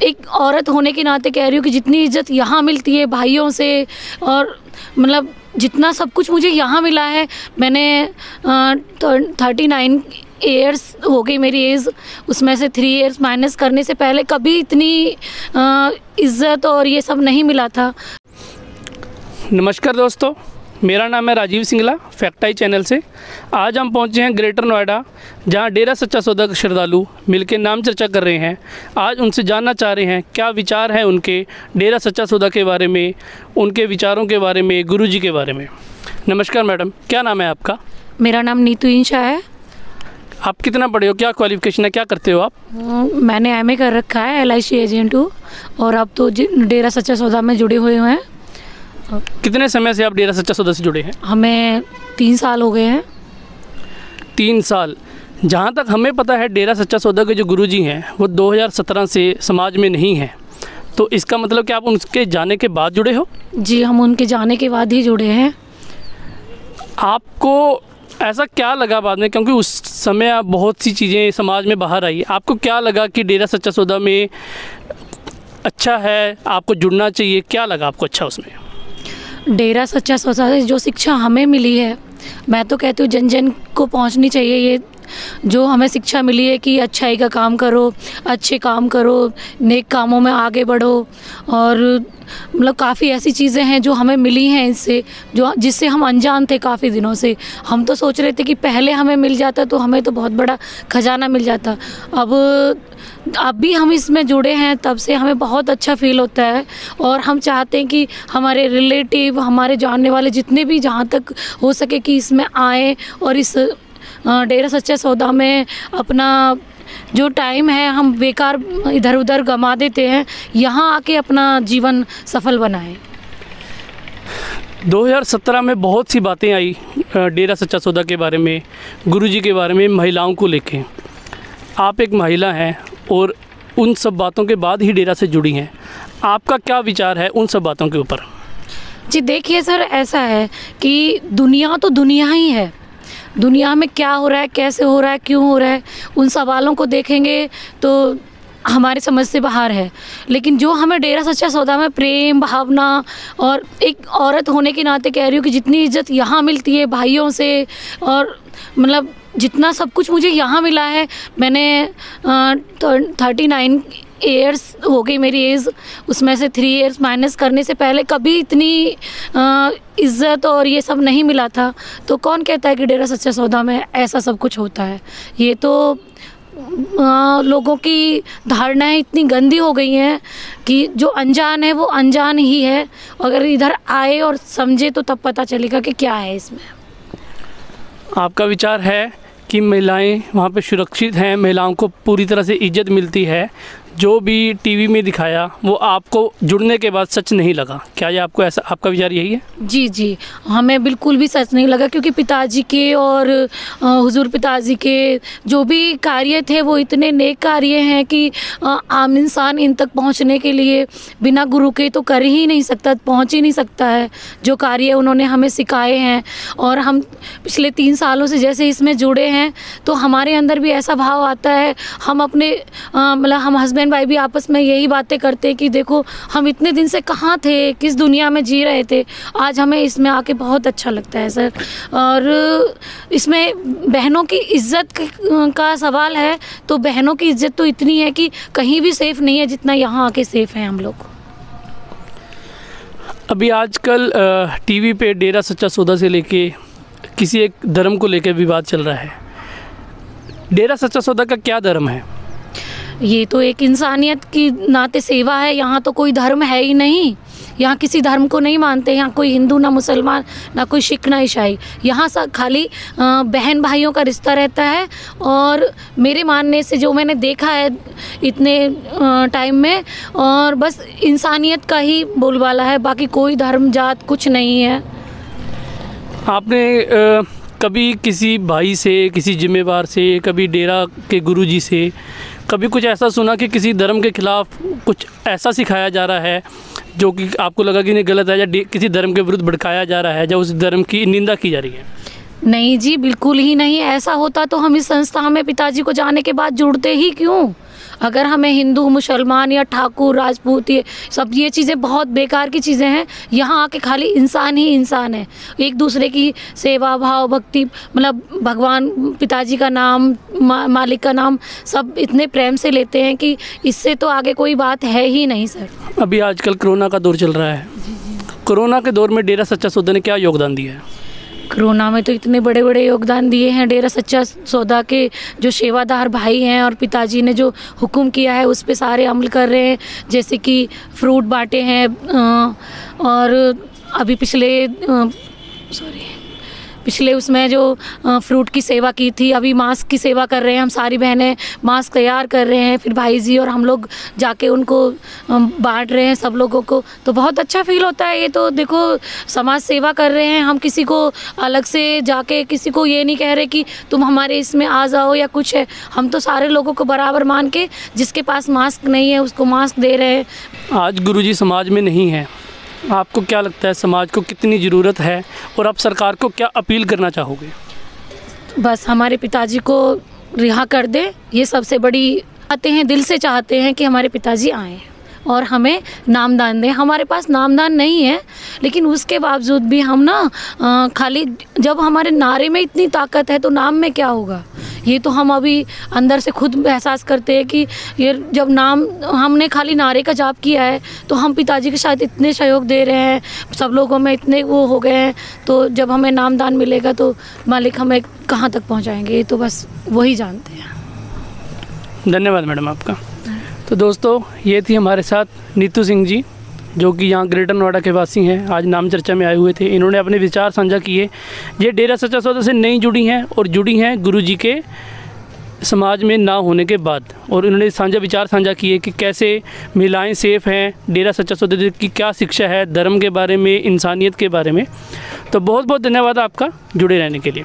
एक औरत होने के नाते कह रही हूँ कि जितनी इज़्ज़त यहाँ मिलती है भाइयों से, और मतलब जितना सब कुछ मुझे यहाँ मिला है, मैंने 39 ईयर्स हो गई मेरी एज, उसमें से 3 ईयर्स माइनस करने से पहले कभी इतनी इज़्ज़त और ये सब नहीं मिला था। नमस्कार दोस्तों, मेरा नाम है Rajeev Singla, fact I channel से। आज हम पहुंचे हैं ग्रेटर नोएडा, जहां डेरा सच्चा सौदा के श्रद्धालु मिलकर नाम चर्चा कर रहे हैं। आज उनसे जानना चाह रहे हैं क्या विचार हैं उनके डेरा सच्चा सौदा के बारे में, उनके विचारों के बारे में, गुरुजी के बारे में। नमस्कार मैडम, क्या नाम है आपका? मेरा नाम नीतू इंशा है। आप कितना पढ़े हो, क्या क्वालिफिकेशन है, क्या करते हो आप? मैंने एमए कर रखा है, LIC एजेंट हूँ, और अब तो डेरा सच्चा सौदा में जुड़े हुए हैं। कितने समय से आप डेरा सच्चा सौदा से जुड़े हैं? हमें 3 साल हो गए हैं। 3 साल। जहाँ तक हमें पता है, डेरा सच्चा सौदा के जो गुरुजी हैं वो 2017 से समाज में नहीं हैं, तो इसका मतलब कि आप उनके जाने के बाद जुड़े हो? जी, हम उनके जाने के बाद ही जुड़े हैं। आपको ऐसा क्या लगा बाद में, क्योंकि उस समय आप बहुत सी चीज़ें समाज में बाहर आई, आपको क्या लगा कि डेरा सच्चा सौदा में अच्छा है, आपको जुड़ना चाहिए, क्या लगा आपको अच्छा उसमें? डेरा सच्चा सौदा से जो शिक्षा हमें मिली है, मैं तो कहती हूँ जन जन को पहुँचनी चाहिए। ये जो हमें शिक्षा मिली है कि अच्छाई का काम करो, अच्छे काम करो, नेक कामों में आगे बढ़ो, और मतलब काफ़ी ऐसी चीज़ें हैं जो हमें मिली हैं इससे, जो जिससे हम अनजान थे काफ़ी दिनों से। हम तो सोच रहे थे कि पहले हमें मिल जाता तो हमें तो बहुत बड़ा खजाना मिल जाता। अब भी हम इसमें जुड़े हैं, तब से हमें बहुत अच्छा फील होता है, और हम चाहते हैं कि हमारे रिलेटिव, हमारे जानने वाले जितने भी जहाँ तक हो सके कि इसमें आए और इस डेरा सच्चा सौदा में अपना जो टाइम है हम बेकार इधर उधर गंवा देते हैं, यहाँ आके अपना जीवन सफल बनाएं। 2017 में बहुत सी बातें आई डेरा सच्चा सौदा के बारे में, गुरुजी के बारे में, महिलाओं को लेके। आप एक महिला हैं और उन सब बातों के बाद ही डेरा से जुड़ी हैं, आपका क्या विचार है उन सब बातों के ऊपर? जी देखिए सर, ऐसा है कि दुनिया तो दुनिया ही है। दुनिया में क्या हो रहा है, कैसे हो रहा है, क्यों हो रहा है, उन सवालों को देखेंगे तो हमारे समझ से बाहर है। लेकिन जो हमें डेरा सच्चा सौदा में प्रेम भावना, और एक औरत होने के नाते कह रही हूँ कि जितनी इज़्ज़त यहाँ मिलती है भाइयों से, और मतलब जितना सब कुछ मुझे यहाँ मिला है, मैंने 39 ईयर्स हो गई मेरी एज, उसमें से 3 ईयर्स माइनस करने से पहले कभी इतनी इज़्ज़त और ये सब नहीं मिला था। तो कौन कहता है कि डेरा सच्चा सौदा में ऐसा सब कुछ होता है? ये तो लोगों की धारणाएं इतनी गंदी हो गई हैं कि जो अनजान है वो अनजान ही है। अगर इधर आए और समझे तो तब पता चलेगा कि क्या है इसमें। आपका विचार है कि महिलाएं वहाँ पे सुरक्षित हैं, महिलाओं को पूरी तरह से इज्जत मिलती है, जो भी टीवी में दिखाया वो आपको जुड़ने के बाद सच नहीं लगा, क्या ये आपको ऐसा, आपका विचार यही है? जी जी, हमें बिल्कुल भी सच नहीं लगा, क्योंकि पिताजी के और हुजूर पिताजी के जो भी कार्य थे वो इतने नेक कार्य हैं कि आम इंसान इन तक पहुंचने के लिए बिना गुरु के तो कर ही नहीं सकता, पहुंच ही नहीं सकता है। जो कार्य उन्होंने हमें सिखाए हैं, और हम पिछले 3 सालों से जैसे इसमें जुड़े हैं तो हमारे अंदर भी ऐसा भाव आता है। हम अपने मतलब हम हस्बैंड भाई भी आपस में यही बातें करते हैं कि देखो हम इतने दिन से कहाँ थे, किस दुनिया में जी रहे थे। आज हमें इसमें आके बहुत अच्छा लगता है सर। और इसमें बहनों की इज्जत का सवाल है, तो बहनों की इज्जत तो इतनी है कि कहीं भी सेफ नहीं है जितना यहाँ आके सेफ हैं हम लोग। अभी आजकल टीवी पे डेरा सच्चा सौदा से लेके किसी एक धर्म को लेकर विवाद चल रहा है। डेरा सच्चा सौदा का क्या धर्म है? ये तो एक इंसानियत की नाते सेवा है। यहाँ तो कोई धर्म है ही नहीं, यहाँ किसी धर्म को नहीं मानते। यहाँ कोई हिंदू ना मुसलमान ना कोई सिख ना ईसाई, यहाँ सब खाली बहन भाइयों का रिश्ता रहता है। और मेरे मानने से जो मैंने देखा है इतने टाइम में, और बस इंसानियत का ही बोलबाला है, बाकी कोई धर्म जात कुछ नहीं है। आपने कभी किसी भाई से, किसी जिम्मेवार से, कभी डेरा के गुरुजी से कभी कुछ ऐसा सुना कि किसी धर्म के खिलाफ कुछ ऐसा सिखाया जा रहा है जो कि आपको लगा कि नहीं गलत है, या किसी धर्म के विरुद्ध भड़काया जा रहा है, या उस धर्म की निंदा की जा रही है? नहीं जी, बिल्कुल ही नहीं। ऐसा होता तो हम इस संस्था में पिताजी को जाने के बाद जुड़ते ही क्यों? अगर हमें हिंदू, मुसलमान या ठाकुर, राजपूत, ये चीज़ें बहुत बेकार की चीज़ें हैं। यहाँ आके खाली इंसान ही इंसान है। एक दूसरे की सेवा भाव भक्ति, मतलब भगवान पिताजी का नाम, मालिक का नाम सब इतने प्रेम से लेते हैं कि इससे तो आगे कोई बात है ही नहीं सर। अभी आजकल कोरोना का दौर चल रहा है। कोरोना के दौर में डेरा सच्चा सौदा ने क्या योगदान दिया है? कोरोना में तो इतने बड़े बड़े योगदान दिए हैं डेरा सच्चा सौदा के जो सेवादार भाई हैं, और पिताजी ने जो हुक्म किया है उस पे सारे अमल कर रहे हैं। जैसे कि फ्रूट बांटे हैं, और अभी पिछले उसमें जो फ्रूट की सेवा की थी, अभी मास्क की सेवा कर रहे हैं। हम सारी बहनें मास्क तैयार कर रहे हैं, फिर भाई जी और हम लोग जाके उनको बांट रहे हैं सब लोगों को। तो बहुत अच्छा फील होता है। ये तो देखो समाज सेवा कर रहे हैं हम, किसी को अलग से जाके किसी को ये नहीं कह रहे कि तुम हमारे इसमें आ जाओ या कुछ है। हम तो सारे लोगों को बराबर मान के, जिसके पास मास्क नहीं है उसको मास्क दे रहे हैं। आज गुरुजी समाज में नहीं है, आपको क्या लगता है समाज को कितनी ज़रूरत है, और आप सरकार को क्या अपील करना चाहोगे? बस हमारे पिताजी को रिहा कर दे, ये सबसे बड़ी आते हैं, दिल से चाहते हैं कि हमारे पिताजी आएँ और हमें नामदान दें। हमारे पास नामदान नहीं है, लेकिन उसके बावजूद भी हम ना खाली, जब हमारे नारे में इतनी ताकत है तो नाम में क्या होगा, ये तो हम अभी अंदर से खुद एहसास करते हैं कि ये जब नाम हमने खाली नारे का जाप किया है तो हम पिताजी के साथ इतने सहयोग दे रहे हैं, सब लोगों में इतने वो हो गए हैं। तो जब हमें नामदान मिलेगा तो मालिक हमें कहाँ तक पहुँचाएंगे, ये तो बस वही जानते हैं। धन्यवाद मैडम आपका। तो दोस्तों, ये थी हमारे साथ नीतू सिंह जी, जो कि यहाँ ग्रेटर नोएडा के वासी हैं, आज नाम चर्चा में आए हुए थे। इन्होंने अपने विचार साझा किए। ये डेरा सच्चा सौदा से नहीं जुड़ी हैं और जुड़ी हैं गुरुजी के समाज में ना होने के बाद, और इन्होंने विचार साझा किए कि कैसे महिलाएं सेफ़ हैं, डेरा सच्चा सौदा की क्या शिक्षा है धर्म के बारे में, इंसानियत के बारे में। तो बहुत बहुत धन्यवाद आपका जुड़े रहने के लिए।